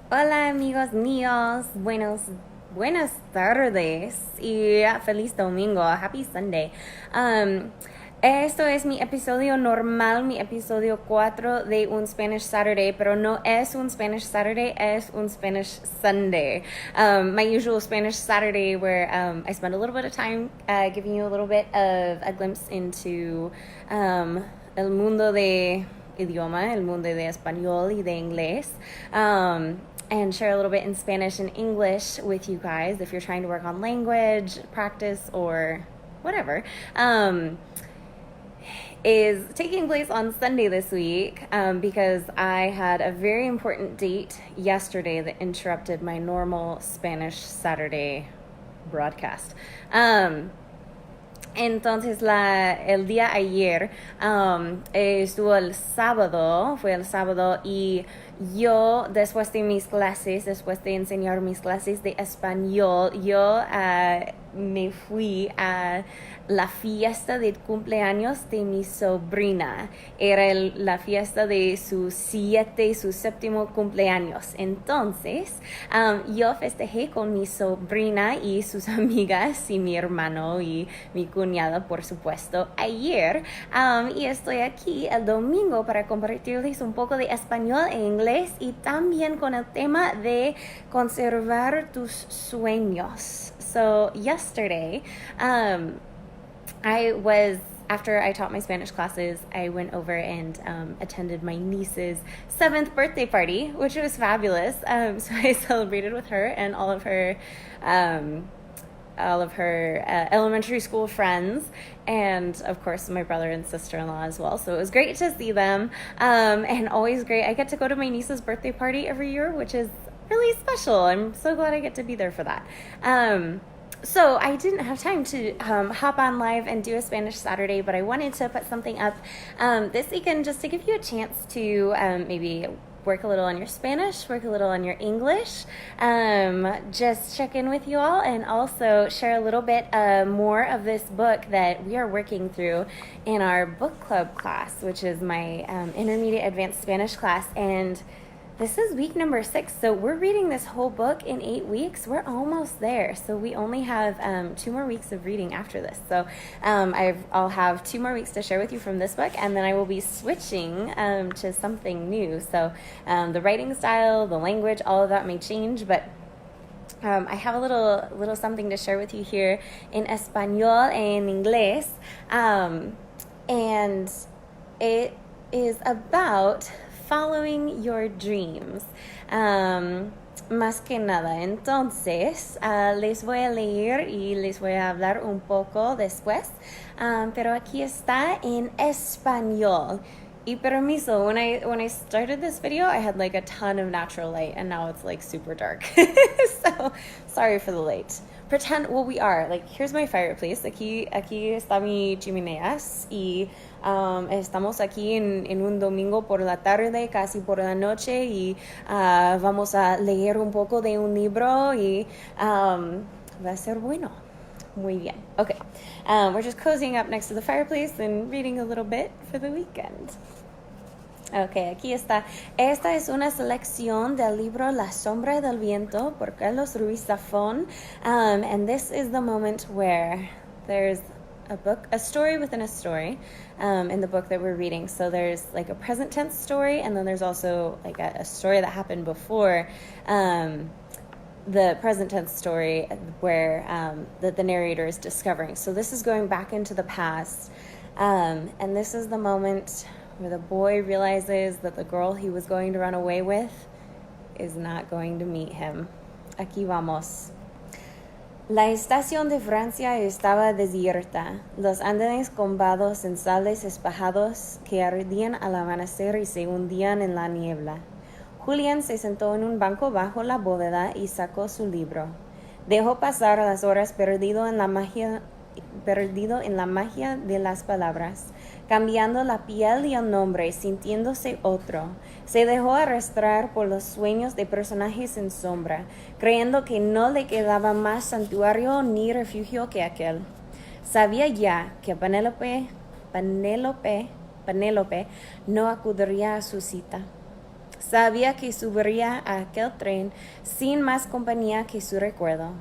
Hola amigos míos, buenas tardes y feliz domingo, happy Sunday. Esto es mi episodio normal, mi episodio 4 de un Spanish Saturday, pero no es un Spanish Saturday, es un Spanish Sunday. My usual Spanish Saturday where I spend a little bit of time giving you a little bit of a glimpse into el mundo de idioma, el mundo de español y de inglés. And share a little bit in Spanish and English with you guys if you're trying to work on language, practice, or whatever. Is taking place on Sunday this week because I had a very important date yesterday that interrupted my normal Spanish Saturday broadcast. Entonces el día ayer estuvo fue el sábado y yo después de enseñar mis clases de español, yo me fui a la fiesta de cumpleaños de mi sobrina. Era la fiesta de su séptimo cumpleaños. Entonces, yo festejé con mi sobrina y sus amigas y mi hermano y mi cuñada, por supuesto, ayer. Y estoy aquí el domingo para compartirles un poco de español e inglés y también con el tema de conservar tus sueños. So yesterday, after I taught my Spanish classes, I went over and attended my niece's 7th birthday party, which was fabulous. So I celebrated with her and all of her elementary school friends, and of course my brother and sister-in-law as well. So it was great to see them, and always great. I get to go to my niece's birthday party every year, which is really special. I'm so glad I get to be there for that. So I didn't have time to hop on live and do a Spanish Saturday, but I wanted to put something up this weekend just to give you a chance to maybe work a little on your Spanish, work a little on your English, just check in with you all, and also share a little bit more of this book that we are working through in our book club class, which is my intermediate advanced Spanish class. And this is week number 6, so we're reading this whole book in 8 weeks. We're almost there, so we only have 2 more weeks of reading after this. So I'll have 2 more weeks to share with you from this book, and then I will be switching to something new. So the writing style, the language, all of that may change, but I have a little something to share with you here in español and inglés, and it is about following your dreams. Más que nada, entonces les voy a leer y les voy a hablar un poco después, pero aquí está en español. Y permiso, when I started this video, I had like a ton of natural light, and now it's like super dark. So sorry for the light. We are, like, here's my fireplace. Aquí está mi chimeneas y estamos aquí en un domingo por la tarde, casi por la noche, y vamos a leer un poco de un libro y va a ser bueno. Muy bien. Okay. We're just cozying up next to the fireplace and reading a little bit for the weekend. Okay, aquí está. Esta es una selección del libro La sombra del viento por Carlos Ruiz Zafón. And this is the moment where there's a story within a story in the book that we're reading. So there's like a present tense story, and then there's also like a story that happened before the present tense story where that the narrator is discovering. So this is going back into the past, and this is the moment where the boy realizes that the girl he was going to run away with is not going to meet him. Aquí vamos. La estación de Francia estaba desierta, los andenes combados en sales espejados que ardían al amanecer y se hundían en la niebla. Julián se sentó en un banco bajo la bóveda y sacó su libro. Dejó pasar las horas perdido en la magia de las palabras, cambiando la piel y el nombre, sintiéndose otro. Se dejó arrastrar por los sueños de personajes en sombra, creyendo que no le quedaba más santuario ni refugio que aquel. Sabía ya que Penélope no acudiría a su cita. Sabía que subiría a aquel tren sin más compañía que su recuerdo.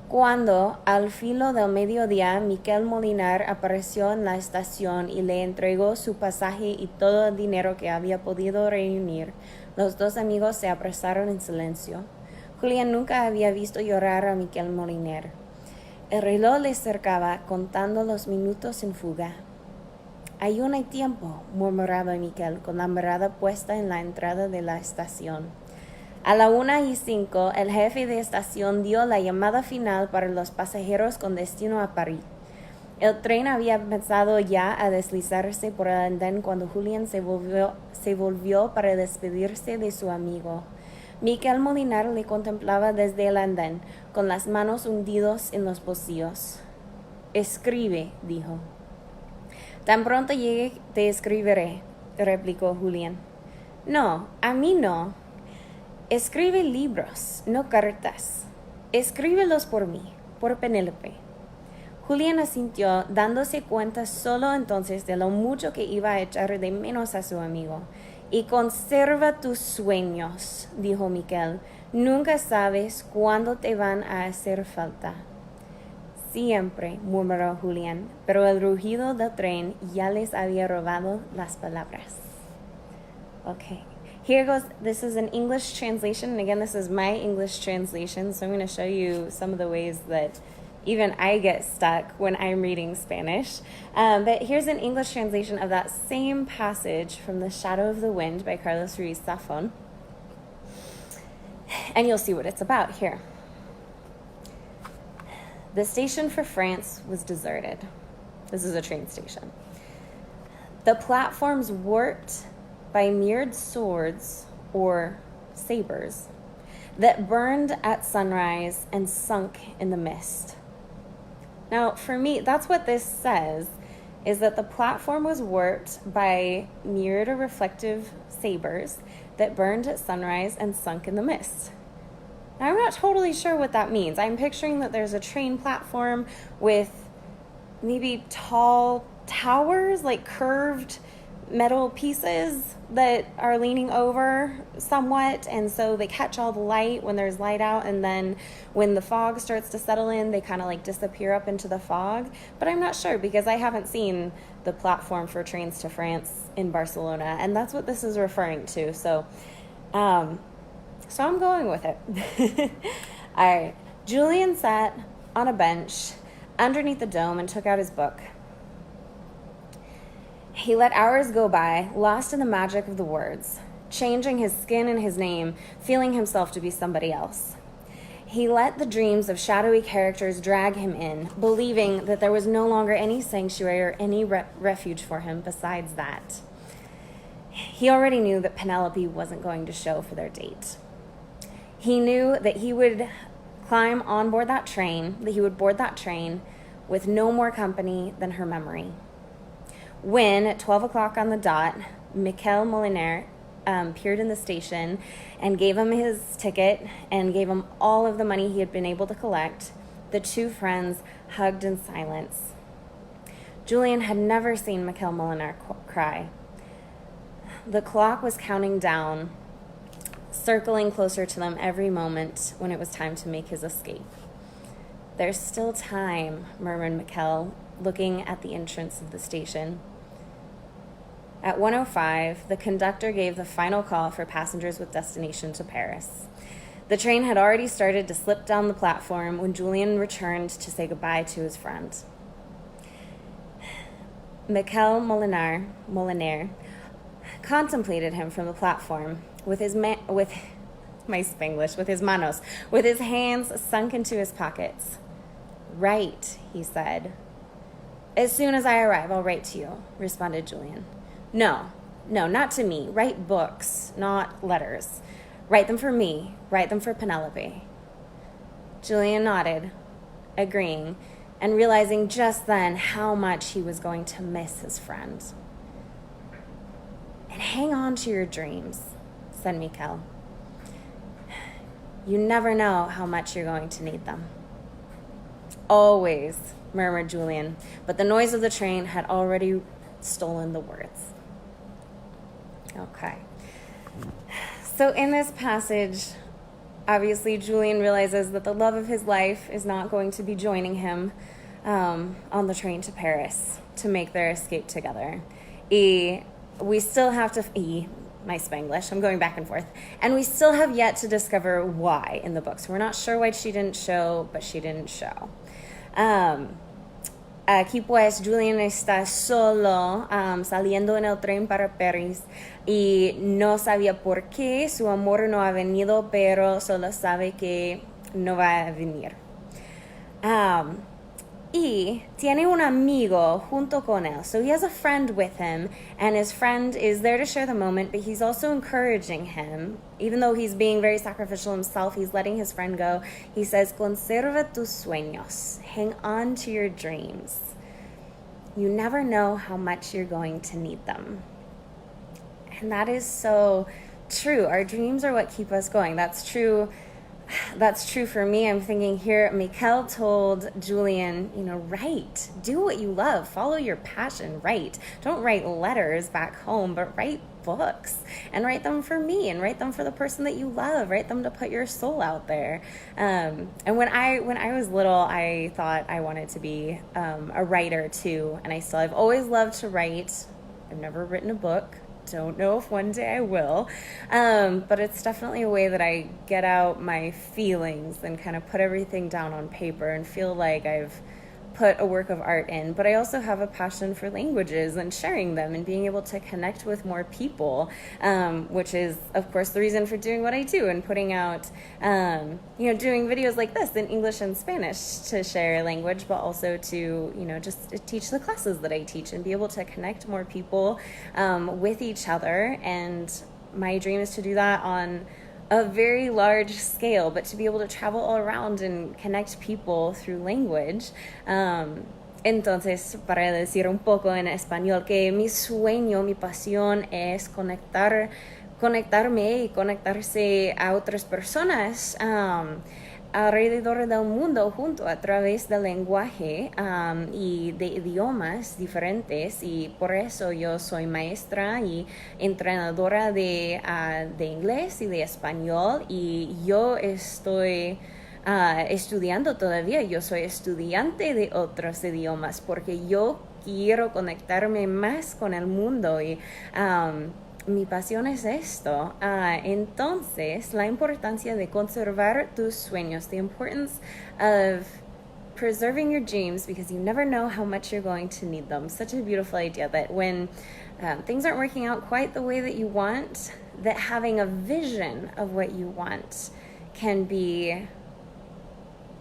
Cuando, al filo del mediodía, Miquel Molinar apareció en la estación y le entregó su pasaje y todo el dinero que había podido reunir, los dos amigos se abrazaron en silencio. Julián nunca había visto llorar a Miquel Molinar. El reloj le cercaba, contando los minutos en fuga. «Aún hay tiempo», murmuraba Miquel, con la mirada puesta en la entrada de la estación. A la 1:05, el jefe de estación dio la llamada final para los pasajeros con destino a París. El tren había empezado ya a deslizarse por el andén cuando Julián se volvió para despedirse de su amigo. Miquel Molinar le contemplaba desde el andén, con las manos hundidas en los bolsillos. «Escribe», dijo. «Tan pronto llegue te escribiré», replicó Julián. «No, a mí no. Escribe libros, no cartas. Escríbelos por mí, por Penélope». Julián asintió, dándose cuenta solo entonces de lo mucho que iba a echar de menos a su amigo. «Y conserva tus sueños», dijo Miquel. «Nunca sabes cuándo te van a hacer falta». «Siempre», murmuró Julián, pero el rugido del tren ya les había robado las palabras. Okay. Here goes, this is an English translation, and again, this is my English translation, so I'm going to show you some of the ways that even I get stuck when I'm reading Spanish. But here's an English translation of that same passage from The Shadow of the Wind by Carlos Ruiz Zafón. And you'll see what it's about here. The station for France was deserted. This is a train station. The platforms warped by mirrored swords or sabers that burned at sunrise and sunk in the mist. Now, for me, that's what this says, is that the platform was warped by mirrored or reflective sabers that burned at sunrise and sunk in the mist. Now, I'm not totally sure what that means. I'm picturing that there's a train platform with maybe tall towers, like curved metal pieces that are leaning over somewhat, and so they catch all the light when there's light out, and then when the fog starts to settle in, they kind of like disappear up into the fog. But I'm not sure because I haven't seen the platform for trains to France in Barcelona, and that's what this is referring to. So I'm going with it. All right. Julian sat on a bench underneath the dome and took out his book. He let hours go by, lost in the magic of the words, changing his skin and his name, feeling himself to be somebody else. He let the dreams of shadowy characters drag him in, believing that there was no longer any sanctuary or any refuge for him besides that. He already knew that Penelope wasn't going to show for their date. He knew that he would climb on board that train, that he would board that train with no more company than her memory. When, at 12 o'clock on the dot, Miquel Molinar appeared in the station and gave him his ticket and gave him all of the money he had been able to collect, the two friends hugged in silence. Julian had never seen Miquel Molinar cry. The clock was counting down, circling closer to them every moment when it was time to make his escape. "There's still time," murmured Miquel, looking at the entrance of the station. At 1:05, the conductor gave the final call for passengers with destination to Paris. The train had already started to slip down the platform when Julian returned to say goodbye to his friend. Miquel Molinar contemplated him from the platform with his manos, with his hands sunk into his pockets. "Write," he said. "As soon as I arrive, I'll write to you," responded Julian. No, not to me. Write books, not letters. Write them for me. Write them for Penelope." Julian nodded, agreeing, and realizing just then how much he was going to miss his friend. "And hang on to your dreams," said Miquel. "You never know how much you're going to need them." "Always," murmured Julian, but the noise of the train had already stolen the words. Okay. So in this passage, obviously Julian realizes that the love of his life is not going to be joining him on the train to Paris to make their escape together. We still have to... my Spanglish, I'm going back and forth. And we still have yet to discover why in the book. So we're not sure why she didn't show, but she didn't show. Aquí pues Julian está solo saliendo en el tren para París y no sabía por qué su amor no ha venido, pero solo sabe que no va a venir. Y tiene un amigo junto con él. So he has a friend with him, and his friend is there to share the moment, but he's also encouraging him. Even though he's being very sacrificial himself, he's letting his friend go. He says, Conserva tus sueños. Hang on to your dreams. You never know how much you're going to need them. And that is so true. Our dreams are what keep us going. That's true for me. I'm thinking here, Mikkel told Julian, write. Do what you love. Follow your passion. Write. Don't write letters back home, but write books. And write them for me, and write them for the person that you love. Write them to put your soul out there. And when I was little, I thought I wanted to be a writer too. And I've always loved to write. I've never written a book. Don't know if one day I will, but it's definitely a way that I get out my feelings and kind of put everything down on paper and feel like I've put a work of art in. But I also have a passion for languages and sharing them and being able to connect with more people, which is, of course, the reason for doing what I do and putting out, doing videos like this in English and Spanish to share language, but also to, just teach the classes that I teach and be able to connect more people with each other. And my dream is to do that on a very large scale, but to be able to travel all around and connect people through language. Entonces, para decir un poco en español, que mi sueño, mi pasión es conectarme y conectarse a otras personas alrededor del mundo junto a través del lenguaje y de idiomas diferentes, y por eso yo soy maestra y entrenadora de inglés y de español, y yo estoy estudiando todavía. Yo soy estudiante de otros idiomas porque yo quiero conectarme más con el mundo y mi pasión es esto. Entonces, la importancia de conservar tus sueños, the importance of preserving your dreams, because you never know how much you're going to need them. Such a beautiful idea that when things aren't working out quite the way that you want, that having a vision of what you want can be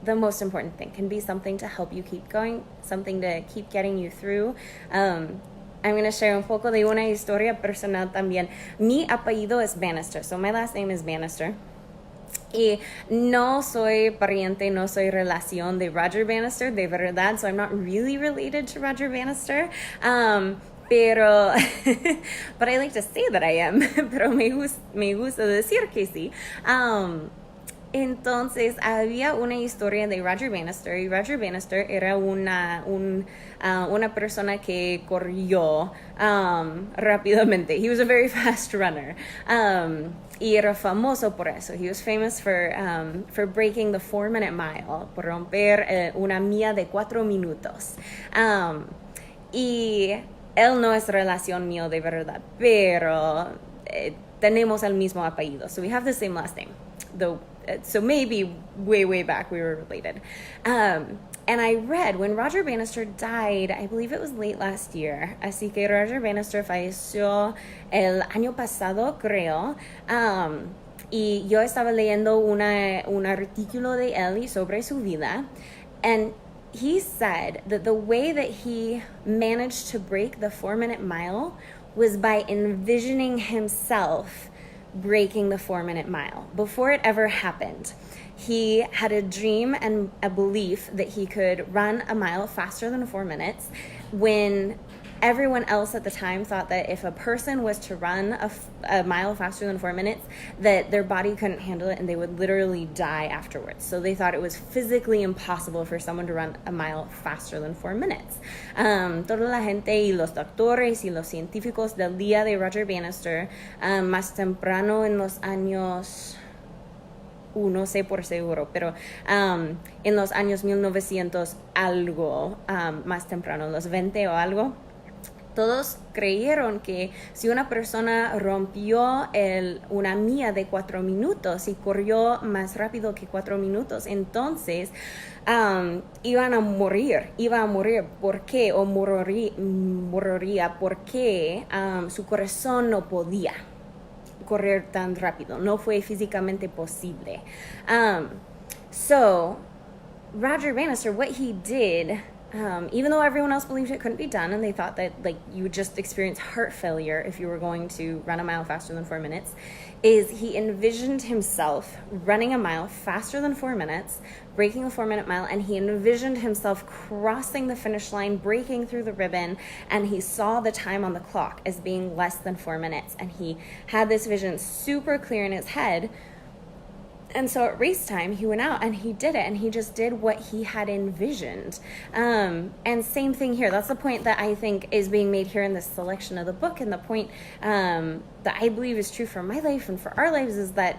the most important thing, can be something to help you keep going, something to keep getting you through. I'm going to share un poco de una historia personal también. Mi apellido es Bannister, so my last name is Bannister. Y no soy pariente, no soy relación de Roger Bannister, de verdad, so I'm not really related to Roger Bannister. Pero, but I like to say that I am, pero me gusta decir que sí. Entonces, había una historia de Roger Bannister, y Roger Bannister era una persona que corrió rápidamente. He was a very fast runner. Y era famoso por eso. He was famous for breaking the 4-minute mile, por romper una milla de 4 minutos. Y él no es relación mío de verdad, pero tenemos el mismo apellido. So we have the same last name, though. So maybe way back we were related. And I read when Roger Bannister died, I believe it was late last year. Así que Roger Bannister falleció el año pasado, creo. Y yo estaba leyendo un artículo de él sobre su vida. And he said that the way that he managed to break the 4-minute mile was by envisioning himself breaking the 4-minute mile. Before it ever happened, he had a dream and a belief that he could run a mile faster than 4 minutes when Everyone else at the time thought that if a person was to run a mile faster than 4 minutes, that their body couldn't handle it and they would literally die afterwards. So they thought it was physically impossible for someone to run a mile faster than 4 minutes. Toda la gente y los doctores y los científicos del día de Roger Bannister, más temprano en los años... no sé por seguro, pero en los años 1900 algo, más temprano, los 20 o algo, todos creyeron que si una persona rompió una milla de 4 minutos y corrió más rápido que 4 minutos, entonces iba a morir. ¿Por qué? O moriría porque su corazón no podía correr tan rápido, no fue físicamente posible. So Roger Bannister, what he did, even though everyone else believed it couldn't be done and they thought that like you would just experience heart failure if you were going to run a mile faster than 4 minutes, is he envisioned himself running a mile faster than 4 minutes, breaking the 4-minute mile, and he envisioned himself crossing the finish line, breaking through the ribbon, and he saw the time on the clock as being less than 4 minutes, and he had this vision super clear in his head. And so at race time, he went out and he did it, and he just did what he had envisioned. And same thing here. That's the point that I think is being made here in this selection of the book, and the point that I believe is true for my life and for our lives is that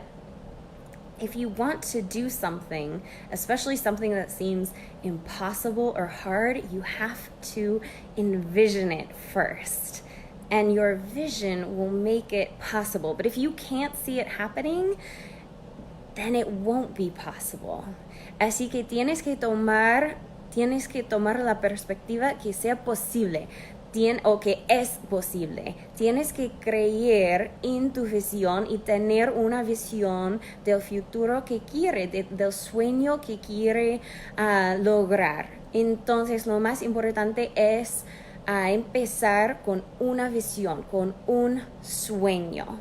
if you want to do something, especially something that seems impossible or hard, you have to envision it first. And your vision will make it possible. But if you can't see it happening, then it won't be possible. Así que tienes que tomar la perspectiva que sea posible, o que es posible. Tienes que creer en tu visión y tener una visión del futuro que quiere, del sueño que quiere lograr. Entonces, lo más importante es empezar con una visión, con un sueño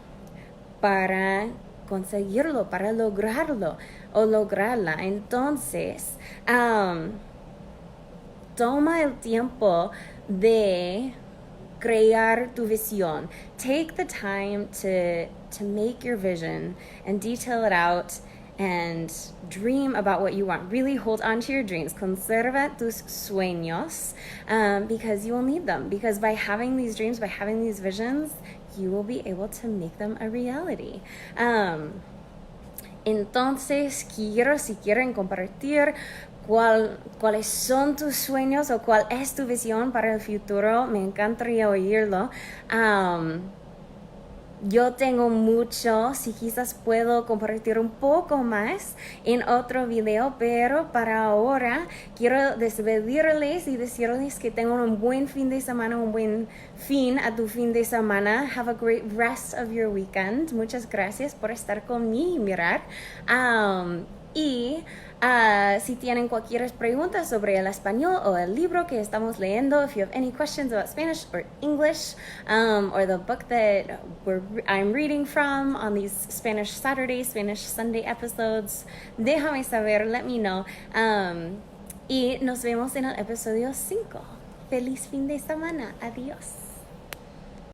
para conseguirlo, para lograrlo o lograrla. Entonces, toma el tiempo de crear tu visión. Take the time to make your vision and detail it out and dream about what you want. Really hold on to your dreams. Conserva tus sueños, because you will need them. Because by having these dreams, by having these visions, you will be able to make them a reality. Entonces, si quieren compartir cuáles son tus sueños o cuál es tu visión para el futuro, me encantaría oírlo. Yo tengo mucho, si quizás puedo compartir un poco más en otro video, pero para ahora quiero despedirles y decirles que tengan un buen fin de semana, un buen fin a tu fin de semana. Have a great rest of your weekend. Muchas gracias por estar conmigo y mirar. Si tienen cualquier pregunta sobre el español o el libro que estamos leyendo, if you have any questions about Spanish or English, or the book that I'm reading from on these Spanish Saturday, Spanish Sunday episodes, déjame saber, let me know. Y nos vemos en el episodio 5. Feliz fin de semana. Adiós.